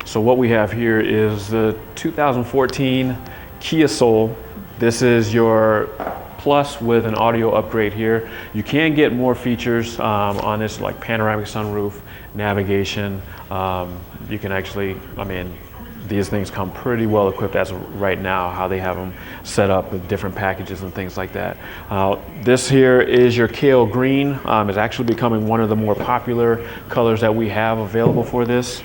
So what we have here is the 2014 Kia Soul. This is your Plus with an audio upgrade here. You can get more features on this, like panoramic sunroof, navigation. You can actually, I mean, these things come pretty well equipped as of right now, how they have them set up with different packages and things like that. This here is your Kale Green. It's actually becoming one of the more popular colors that we have available for this.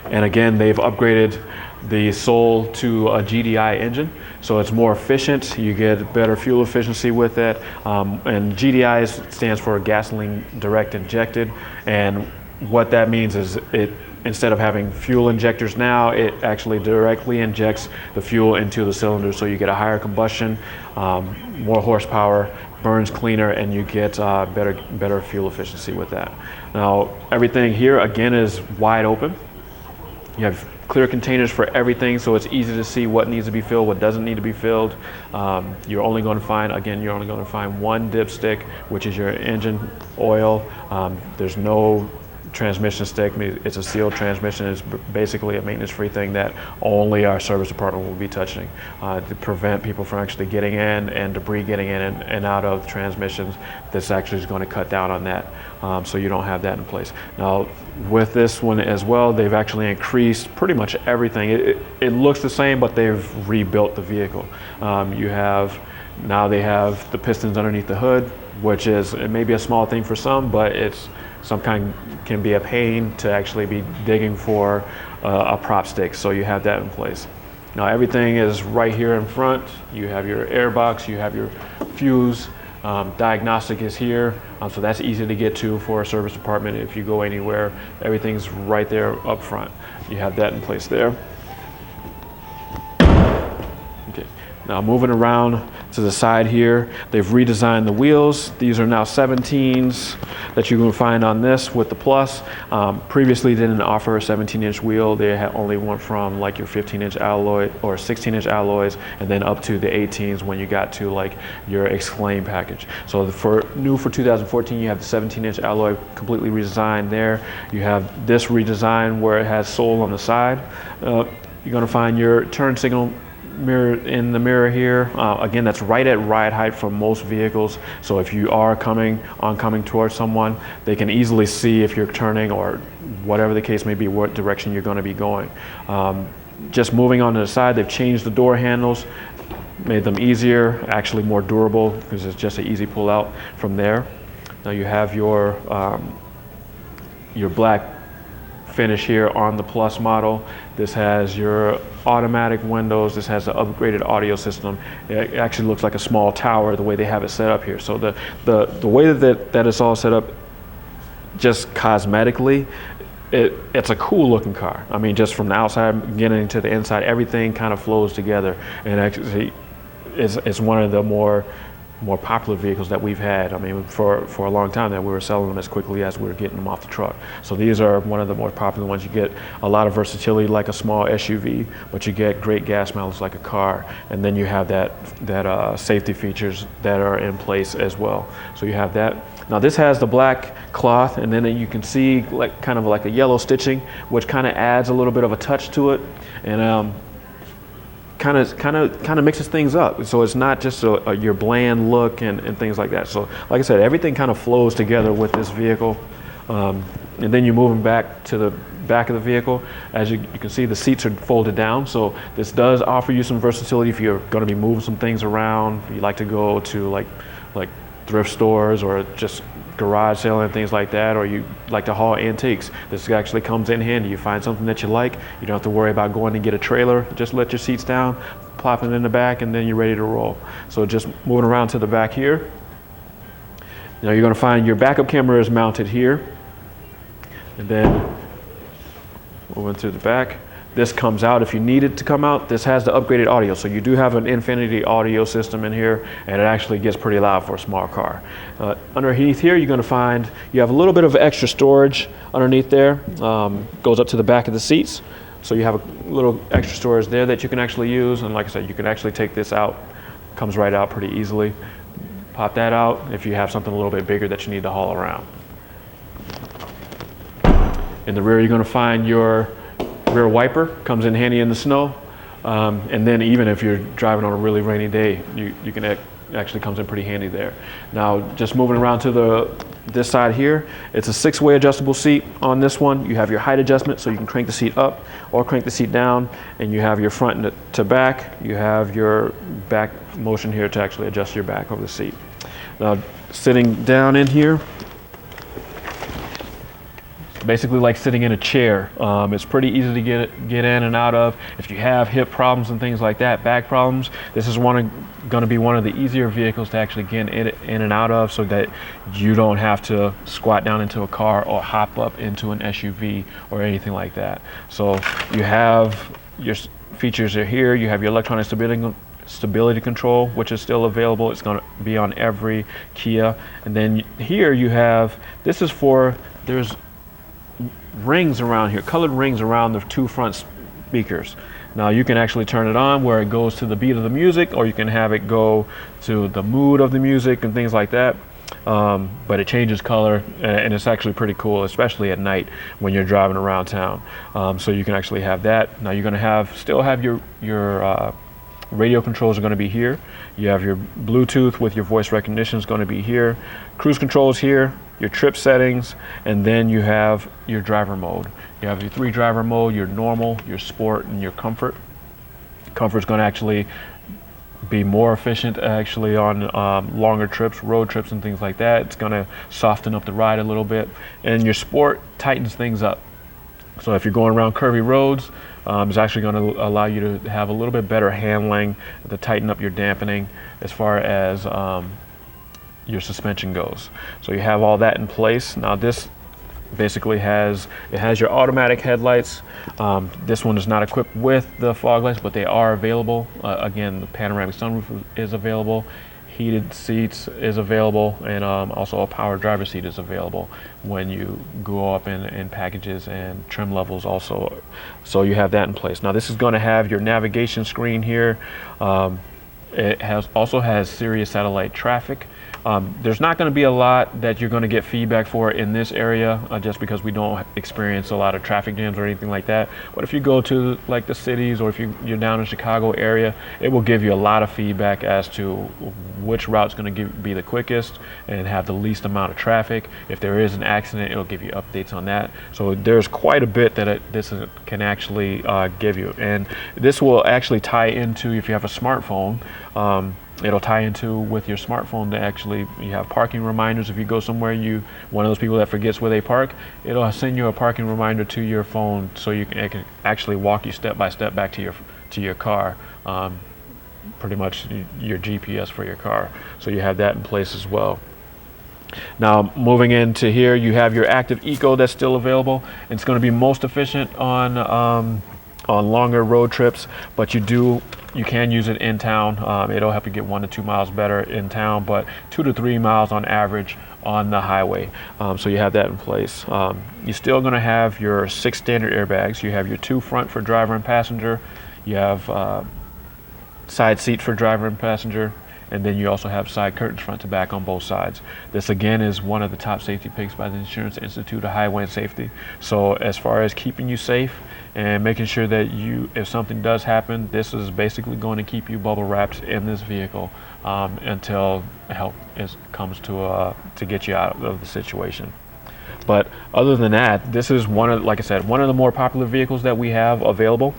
And again, they've upgraded the Soul to a GDI engine, so it's more efficient. You get better fuel efficiency with it, and GDI stands for gasoline direct injected, and what that means is it, instead of having fuel injectors now, it actually directly injects the fuel into the cylinder, so you get a higher combustion, more horsepower, burns cleaner, and you get better fuel efficiency with that. Now, everything here again is wide open. You have clear containers for everything, so it's easy to see what needs to be filled, what doesn't need to be filled. You're only going to find one dipstick, which is your engine oil. There's no transmission stick. It's a sealed transmission. It's basically a maintenance-free thing that only our service department will be touching to prevent people from actually getting in and debris getting in and out of transmissions. This actually is going to cut down on that, so you don't have that in place. Now, with this one as well, they've actually increased pretty much everything. It looks the same, but they've rebuilt the vehicle. Now they have the pistons underneath the hood, which is, it may be a small thing for some, but it's can be a pain to actually be digging for a prop stick, so you have that in place. Now everything is right here in front. You have your air box, you have your fuse, diagnostic is here, so that's easy to get to for a service department if you go anywhere. Everything's right there up front. You have that in place there. Okay. Now moving around to the side here, they've redesigned the wheels. These are now 17s that you can find on this with the Plus. Previously they didn't offer a 17-inch wheel. They had only went from like your 15-inch alloy or 16-inch alloys, and then up to the 18s when you got to like your Exclaim package. So for 2014, you have the 17-inch alloy completely redesigned there. You have this redesign where it has Soul on the side. You're gonna find your turn signal mirror in the mirror here. Again, that's right at ride height for most vehicles, so if you are coming towards someone, they can easily see if you're turning or whatever the case may be, what direction you're going to be going. Just moving on to the side, they've changed the door handles, made them easier, actually more durable, because it's just an easy pull out from there. Now you have your black finish here on the Plus model. This has your automatic windows. This has an upgraded audio system. It actually looks like a small tower the way they have it set up here. So the way that it's all set up, just cosmetically, it's a cool looking car. I mean, just from the outside getting to the inside, everything kind of flows together, and actually it's one of the more popular vehicles that we've had. I mean, for a long time that we were selling them as quickly as we were getting them off the truck. So these are one of the more popular ones. You get a lot of versatility like a small SUV, but you get great gas mileage like a car, and then you have that safety features that are in place as well. So you have that. Now this has the black cloth, and then you can see like kind of like a yellow stitching, which kind of adds a little bit of a touch to it, and kind of mixes things up, so it's not just your bland look and things like that. So like I said, everything kind of flows together with this vehicle. And then you're moving back to the back of the vehicle. As you can see, the seats are folded down, so this does offer you some versatility if you're going to be moving some things around. You like to go to like thrift stores or just garage sale and things like that, or you like to haul antiques. This actually comes in handy. You find something that you like, you don't have to worry about going to get a trailer. Just let your seats down, plop it in the back, and then you're ready to roll. So just moving around to the back here. Now you're going to find your backup camera is mounted here, and then moving to the back. This comes out if you need it to come out. This has the upgraded audio, so you do have an Infinity audio system in here, and it actually gets pretty loud for a small car. Underneath here, you're going to find you have a little bit of extra storage underneath there. Goes up to the back of the seats, so you have a little extra storage there that you can actually use. And like I said, you can actually take this out. Comes right out pretty easily. Pop that out if you have something a little bit bigger that you need to haul around. In the rear, you're going to find your rear wiper, comes in handy in the snow. And then even if you're driving on a really rainy day, you can actually comes in pretty handy there. Now, just moving around to this side here, it's a 6-way adjustable seat on this one. You have your height adjustment, so you can crank the seat up or crank the seat down, and you have your front to back. You have your back motion here to actually adjust your back over the seat. Now, sitting down in here, basically like sitting in a chair. It's pretty easy to get in and out of. If you have hip problems and things like that, back problems, this is going to be one of the easier vehicles to actually get in and out of, so that you don't have to squat down into a car or hop up into an SUV or anything like that. So you have your features are here. You have your electronic stability control, which is still available. It's going to be on every Kia. And then here you have, there's rings around here, colored rings around the 2 front speakers. Now you can actually turn it on where it goes to the beat of the music, or you can have it go to the mood of the music and things like that. But it changes color, and it's actually pretty cool, especially at night when you're driving around town. So you can actually have that. Now you're going to still have your radio controls are going to be here. You have your Bluetooth with your voice recognition is going to be here. Cruise control is here. Your trip settings, and then you have your driver mode. You have your 3 driver mode: your normal, your sport, and your comfort. Comfort is going to actually be more efficient actually on longer trips, road trips, and things like that. It's going to soften up the ride a little bit, and your sport tightens things up. So if you're going around curvy roads, it's actually going to allow you to have a little bit better handling, to tighten up your dampening as far as your suspension goes. So you have all that in place. Now this basically has your automatic headlights. This one is not equipped with the fog lights, but they are available. Again, the panoramic sunroof is available. Heated seats is available, and also a power driver seat is available when you go up in packages, and trim levels also. So you have that in place. Now this is going to have your navigation screen here. It also has Sirius satellite traffic. There's not going to be a lot that you're going to get feedback for in this area, just because we don't experience a lot of traffic jams or anything like that. But if you go to like the cities, or if you're down in Chicago area, it will give you a lot of feedback as to which route's going to be the quickest and have the least amount of traffic. If there is an accident, it'll give you updates on that. So there's quite a bit that this can actually give you. And this will actually tie into, if you have a smartphone, it'll tie into with your smartphone to actually, you have parking reminders. If you go somewhere, one of those people that forgets where they park, it'll send you a parking reminder to your phone, so it can actually walk you step by step back to your car. Pretty much your GPS for your car. So you have that in place as well. Now moving into here, you have your Active Eco that's still available. It's going to be most efficient on longer road trips, but you can use it in town. It'll help you get 1 to 2 miles better in town, but 2 to 3 miles on average on the highway. So you have that in place. You're still going to have your 6 standard airbags. You have your 2 front for driver and passenger. You have side seat for driver and passenger, and then you also have side curtains front to back on both sides. This again is one of the top safety picks by the Insurance Institute of Highway and Safety. So as far as keeping you safe and making sure that if something does happen, this is basically going to keep you bubble wrapped in this vehicle until help comes to get you out of the situation. But other than that, this is like I said, one of the more popular vehicles that we have available.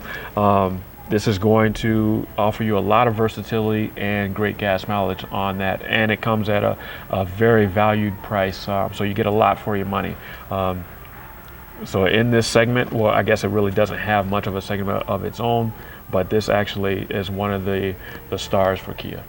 This is going to offer you a lot of versatility and great gas mileage on that, and it comes at a very valued price, so you get a lot for your money. So in this segment, well, I guess it really doesn't have much of a segment of its own, but this actually is one of the stars for Kia.